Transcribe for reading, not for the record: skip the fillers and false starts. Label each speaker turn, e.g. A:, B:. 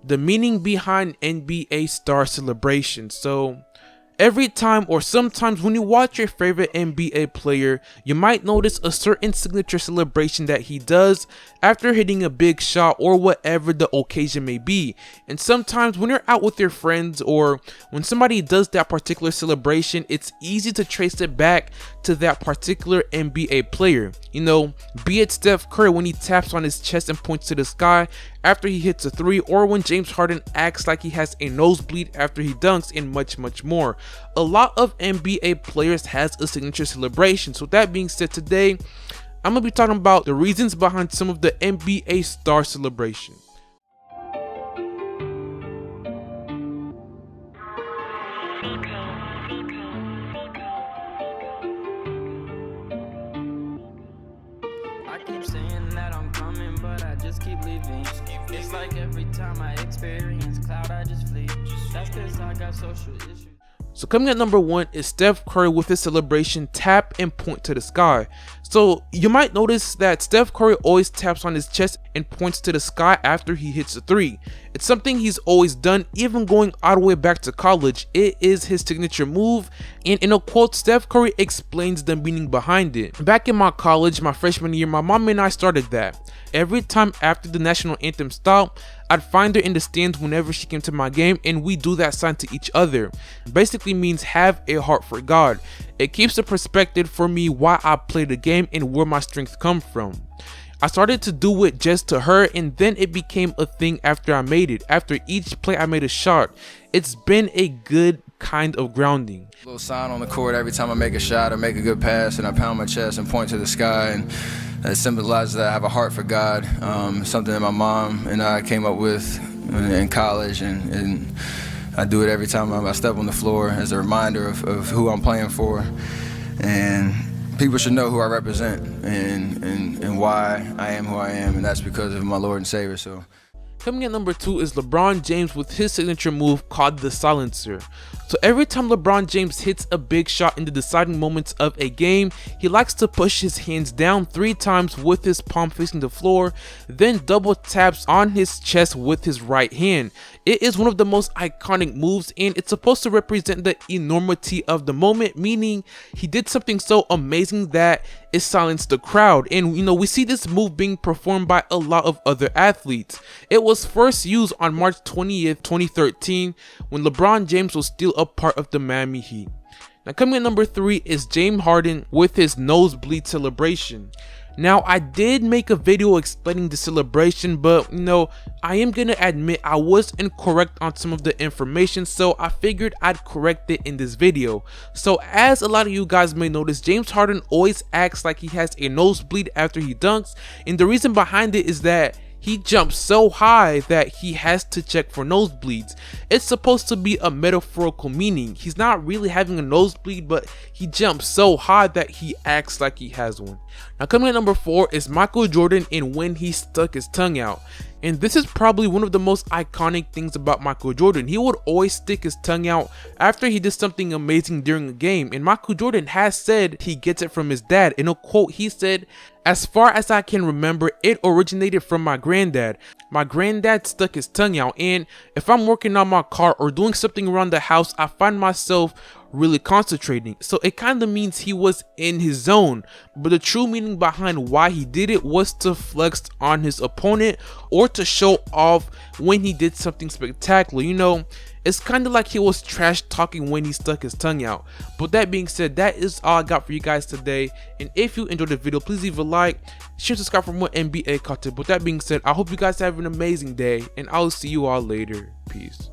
A: the meaning behind NBA star celebration. So every time or sometimes when you watch your favorite NBA player, you might notice a certain signature celebration that he does after hitting a big shot or whatever the occasion may be. And sometimes when you're out with your friends or when somebody does that particular celebration, it's easy to trace it back to that particular NBA player. You know, be it Steph Curry when he taps on his chest and points to the sky after he hits a three, or when James Harden acts like he has a nosebleed after he dunks, and much more. A lot of NBA players has a signature celebration. So that being said, today I'm gonna be talking about the reasons behind some of the NBA star celebrations.
B: I keep saying that I'm coming, but I just keep leaving. It's like every time I experience cloud, I just flee. That's cause I got social issues.
A: So coming at number 1 is Steph Curry with his celebration tap and point to the sky. So you might notice that Steph Curry always taps on his chest and points to the sky after he hits a three. It's something he's always done, even going all the way back to college. It is his signature move, and in a quote, Steph Curry explains the meaning behind it. Back in my college, my freshman year, my mom and I started that. Every time after the national anthem stopped, I'd find her in the stands whenever she came to my game, and we do that sign to each other. Basically means have a heart for God. It keeps the perspective for me why I play the game and where my strength come from. I started to do it just to her, and then it became a thing after I made it. After each play I made a shot. It's been a good kind of grounding.
C: A little sign on the court every time I make a shot or make a good pass, and I pound my chest and point to the sky, and it symbolizes that I have a heart for God. Something that my mom and I came up with in college, and I do it every time I step on the floor as a reminder of who I'm playing for. And people should know who I represent and why I am who I am, and that's because of my Lord and Savior. So.
A: Coming at number 2 is LeBron James with his signature move called the silencer. So every time LeBron James hits a big shot in the deciding moments of a game, he likes to push his hands down 3 times with his palm facing the floor, then double taps on his chest with his right hand. It is one of the most iconic moves, and it's supposed to represent the enormity of the moment, meaning he did something so amazing that it silenced the crowd. And you know, we see this move being performed by a lot of other athletes. It was first used on March 20th, 2013 when LeBron James was still a part of the Miami Heat. Now coming at number 3 is James Harden with his nosebleed celebration. Now I did make a video explaining the celebration, but you know, I am gonna admit I was incorrect on some of the information, so I figured I'd correct it in this video. So as a lot of you guys may notice, James Harden always acts like he has a nosebleed after he dunks, and the reason behind it is that he jumps so high that he has to check for nosebleeds. It's supposed to be a metaphorical meaning. He's not really having a nosebleed, but he jumps so high that he acts like he has one. Now coming at number 4 is Michael Jordan and when he stuck his tongue out. And this is probably one of the most iconic things about Michael Jordan. He would always stick his tongue out after he did something amazing during a game. And Michael Jordan has said he gets it from his dad. In a quote, he said, "As far as I can remember, it originated from my granddad. My granddad stuck his tongue out, and if I'm working on my car or doing something around the house, I find myself really concentrating." So it kind of means he was in his zone, but the true meaning behind why he did it was to flex on his opponent or to show off when he did something spectacular. You know, it's kind of like he was trash talking when he stuck his tongue out. But that being said, that is all I got for you guys today. And if you enjoyed the video, please leave a like, share, subscribe for more NBA content. But that being said, I hope you guys have an amazing day, and I'll see you all later. Peace.